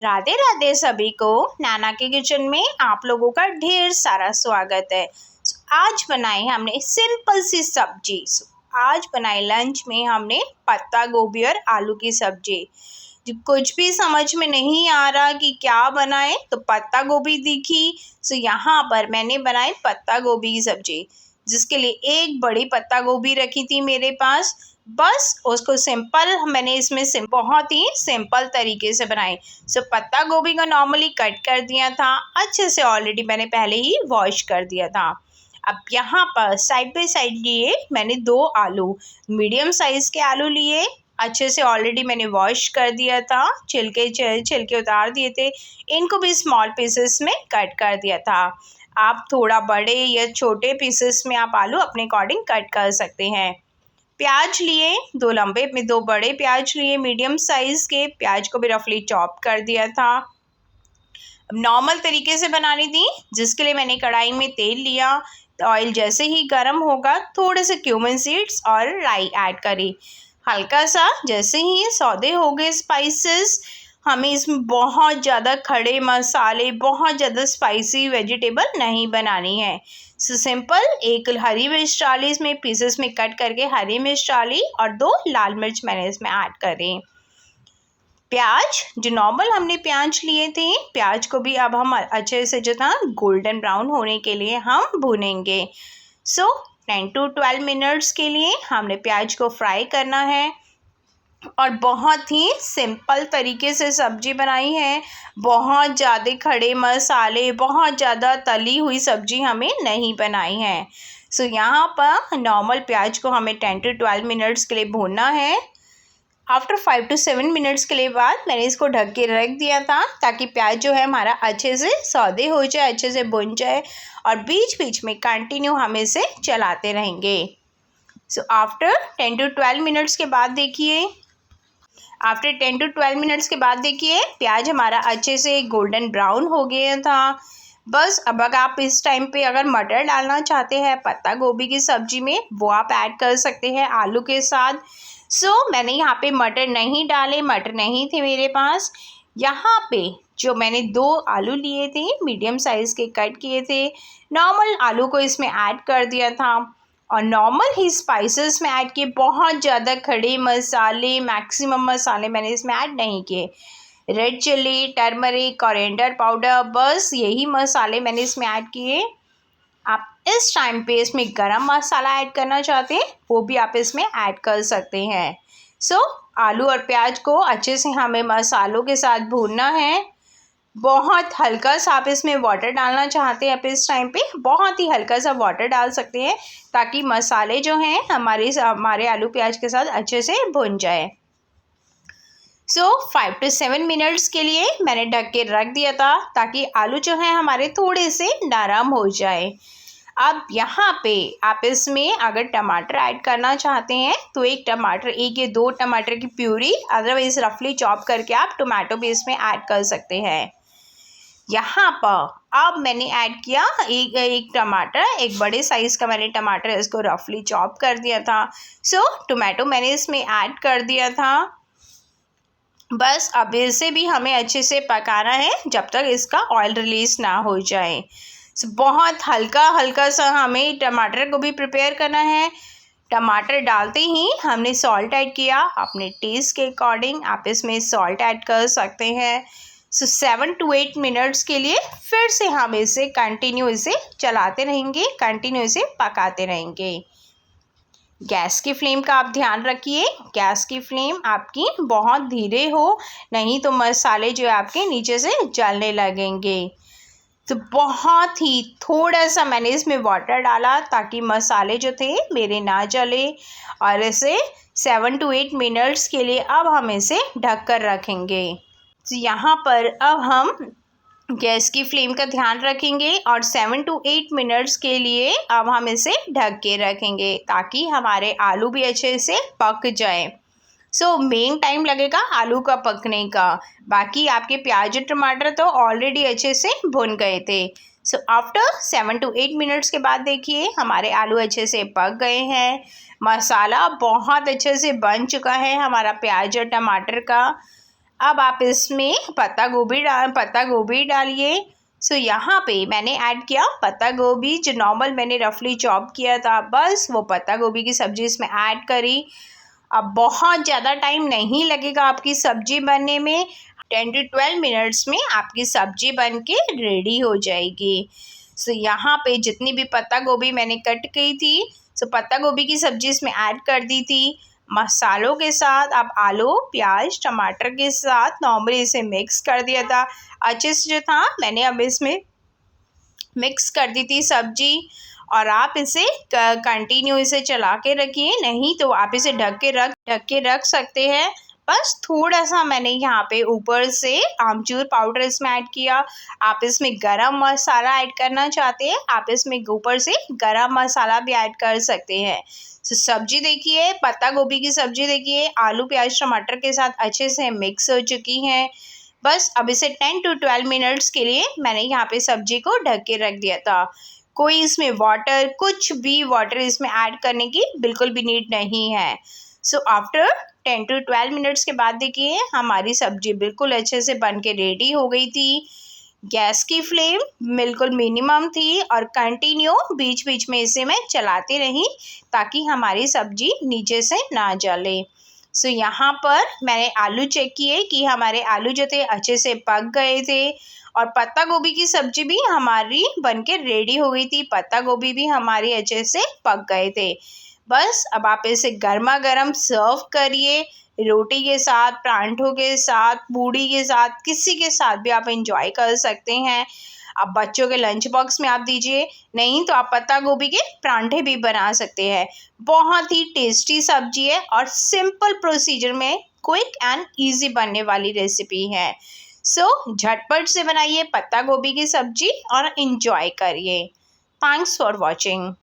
राधे राधे सभी को। नाना के किचन में आप लोगों का ढेर सारा स्वागत है। आज बनाई हमने सिंपल सी सब्जी। आज बनाई लंच में हमने पत्ता गोभी और आलू की सब्जी। कुछ भी समझ में नहीं आ रहा कि क्या बनाए तो पत्ता गोभी दिखी, सो यहाँ पर मैंने बनाई पत्ता गोभी की सब्जी, जिसके लिए एक बड़ी पत्ता गोभी रखी थी मेरे पास। बस उसको सिंपल मैंने इसमें बहुत ही सिंपल तरीके से बनाई। सो पत्ता गोभी को नॉर्मली कट कर दिया था, अच्छे से ऑलरेडी मैंने पहले ही वॉश कर दिया था। अब यहाँ पर साइड बाय साइड लिए मैंने 2 आलू, मीडियम साइज़ के आलू लिए, अच्छे से ऑलरेडी मैंने वॉश कर दिया था, छिलके उतार दिए थे। इनको भी स्मॉल पीसेस में कट कर दिया था। आप थोड़ा बड़े या छोटे पीसेस में आप आलू अपने अकॉर्डिंग कट कर सकते हैं। प्याज लिए 2 बड़े प्याज लिए, मीडियम साइज़ के प्याज को भी रफली चॉप कर दिया था। नॉर्मल तरीके से बनानी थी, जिसके लिए मैंने कढ़ाई में तेल लिया। तो ऑयल जैसे ही गर्म होगा थोड़े से क्यूमिन सीड्स और राई ऐड करी। हल्का सा जैसे ही सौदे हो गए स्पाइसेस, हमें इसमें बहुत ज़्यादा खड़े मसाले, बहुत ज़्यादा स्पाइसी वेजिटेबल नहीं बनानी है। सो सिंपल एक हरी मिर्च डाली, इसमें पीसेस में कट करके हरी मिर्च डाली और 2 लाल मिर्च मैंने इसमें ऐड करी। प्याज जो नॉर्मल हमने प्याज लिए थे, प्याज को भी अब हम अच्छे से जो था गोल्डन ब्राउन होने के लिए हम भूनेंगे। सो 10 to 12 मिनट्स के लिए हमने प्याज को फ्राई करना है। और बहुत ही सिंपल तरीके से सब्जी बनाई है। बहुत ज़्यादा खड़े मसाले, बहुत ज़्यादा तली हुई सब्जी हमें नहीं बनाई है। सो यहाँ पर नॉर्मल प्याज को हमें 10 to 12 मिनट्स के लिए भूनना है। आफ्टर 5 to 7 मिनट्स के लिए बाद मैंने इसको ढक के रख दिया था, ताकि प्याज जो है हमारा अच्छे से सौदे हो जाए, अच्छे से भुन जाए, और बीच बीच में कंटिन्यू हम इसे चलाते रहेंगे। सो आफ्टर 10 to 12 मिनट्स के बाद देखिए, प्याज हमारा अच्छे से गोल्डन ब्राउन हो गया था। बस अब अगर आप इस टाइम पे अगर मटर डालना चाहते हैं पत्ता गोभी की सब्जी में, वो आप ऐड कर सकते हैं आलू के साथ। सो मैंने यहाँ पे मटर नहीं डाले, मटर नहीं थे मेरे पास। यहाँ पे जो मैंने 2 आलू लिए थे, मीडियम साइज़ के कट किए थे, नॉर्मल आलू को इसमें ऐड कर दिया था और नॉर्मल ही स्पाइसेस में ऐड किए। बहुत ज़्यादा खड़े मसाले, मैक्सिमम मसाले मैंने इसमें ऐड नहीं किए। Red chilli, turmeric, coriander powder, बस यही मसाले मैंने इसमें ऐड किए। आप इस टाइम पे इसमें गरम मसाला ऐड करना चाहते हैं, वो भी आप इसमें ऐड कर सकते हैं। सो आलू और प्याज को अच्छे से हमें मसालों के साथ भूनना है। बहुत हल्का सा आप इसमें वाटर डालना चाहते हैं, आप इस टाइम पे बहुत ही हल्का सा वाटर डाल सकते हैं, ताकि मसाले जो हैं हमारे आलू प्याज के साथ अच्छे से भुन जाए। सो 5 to 7 मिनट्स के लिए मैंने ढक के रख दिया था, ताकि आलू जो हैं हमारे थोड़े से नरम हो जाए। अब यहाँ पे आप इसमें अगर टमाटर ऐड करना चाहते हैं तो एक या 2 टमाटर की प्यूरी, अदरवाइज रफली चॉप करके आप टोमेटो भी इसमें ऐड कर सकते हैं। यहाँ पर अब मैंने ऐड किया एक टमाटर, एक बड़े साइज़ का मैंने टमाटर इसको रफली चॉप कर दिया था। सो टोमेटो मैंने इसमें ऐड कर दिया था। बस अब इसे भी हमें अच्छे से पकाना है जब तक इसका ऑयल रिलीज़ ना हो जाए। बहुत हल्का सा हमें टमाटर को भी प्रिपेयर करना है। टमाटर डालते ही हमने सॉल्ट ऐड किया, अपने टेस्ट के अकॉर्डिंग आप इसमें सॉल्ट ऐड कर सकते हैं। सो 7 to 8 मिनट्स के लिए फिर से हम इसे कंटिन्यू चलाते रहेंगे, कंटिन्यू इसे पकाते रहेंगे। गैस की फ्लेम का आप ध्यान रखिए, गैस की फ्लेम आपकी बहुत धीरे हो, नहीं तो मसाले जो है आपके नीचे से जलने लगेंगे। तो बहुत ही थोड़ा सा मैंने इसमें वाटर डाला, ताकि मसाले जो थे मेरे ना जले, और इसे 7 to 8 मिनट्स के लिए अब हम इसे ढक कर रखेंगे। तो यहाँ पर अब हम गैस की फ्लेम का ध्यान रखेंगे और 7 to 8 मिनट्स के लिए अब हम इसे ढक के रखेंगे, ताकि हमारे आलू भी अच्छे से पक जाए। सो मेन टाइम लगेगा आलू का पकने का, बाकी आपके प्याज और टमाटर तो ऑलरेडी अच्छे से भुन गए थे। सो आफ्टर 7 to 8 मिनट्स के बाद देखिए हमारे आलू अच्छे से पक गए हैं, मसाला बहुत अच्छे से बन चुका है हमारा प्याज और टमाटर का। अब आप इसमें पत्ता गोभी डालिए। सो यहाँ पे मैंने ऐड किया पत्ता गोभी, जो नॉर्मल मैंने रफली चॉप किया था, बस वो पत्ता गोभी की सब्ज़ी इसमें ऐड करी। अब बहुत ज़्यादा टाइम नहीं लगेगा आपकी सब्ज़ी बनने में, 10 to 12 मिनट्स में आपकी सब्ज़ी बन के रेडी हो जाएगी। सो यहाँ पे जितनी भी पत्ता गोभी मैंने कट की थी, सो पत्ता गोभी की सब्ज़ी इसमें ऐड कर दी थी। मसालों के साथ आप आलू, प्याज, टमाटर के साथ नॉर्मली इसे मिक्स कर दिया था अच्छे से, जो था मैंने अब इसमें मिक्स कर दी थी सब्जी। और आप इसे कंटिन्यू इसे चला के रखिए, नहीं तो आप इसे ढक के रख सकते हैं। बस थोड़ा सा मैंने यहाँ पे ऊपर से आमचूर पाउडर इसमें ऐड किया। आप इसमें गरम मसाला ऐड करना चाहते हैं, आप इसमें ऊपर से गरम मसाला भी ऐड कर सकते हैं। तो सब्जी देखिए, पत्ता गोभी की सब्जी देखिए, आलू, प्याज, टमाटर के साथ अच्छे से मिक्स हो चुकी हैं। बस अब इसे 10 to 12 मिनट्स के लिए मैंने यहाँ पे सब्जी को ढक के रख दिया था। कोई इसमें वाटर, कुछ भी वाटर इसमें ऐड करने की बिल्कुल भी नीड नहीं है। सो आफ्टर 10 to 12 मिनट्स के बाद देखिए हमारी सब्जी बिल्कुल अच्छे से बन के रेडी हो गई थी। गैस की फ्लेम बिल्कुल मिनिमम थी और कंटिन्यू बीच बीच में इसे मैं चलाती रही ताकि हमारी सब्जी नीचे से ना जले। सो यहाँ पर मैंने आलू चेक किए कि हमारे आलू जो थे अच्छे से पक गए थे और पत्ता गोभी की सब्जी भी हमारी बनके रेडी हो गई थी। पत्ता गोभी भी हमारी अच्छे से पक गए थे। बस अब आप इसे गर्मा गर्म सर्व करिए, रोटी के साथ, परांठों के साथ, पूड़ी के साथ, किसी के साथ भी आप एंजॉय कर सकते हैं। अब बच्चों के लंच बॉक्स में आप दीजिए, नहीं तो आप पत्ता गोभी के परांठे भी बना सकते हैं। बहुत ही टेस्टी सब्जी है और सिंपल प्रोसीजर में क्विक एंड इजी बनने वाली रेसिपी है। सो झटपट से बनाइए पत्ता गोभी की सब्जी और एंजॉय करिए। Thanks for watching.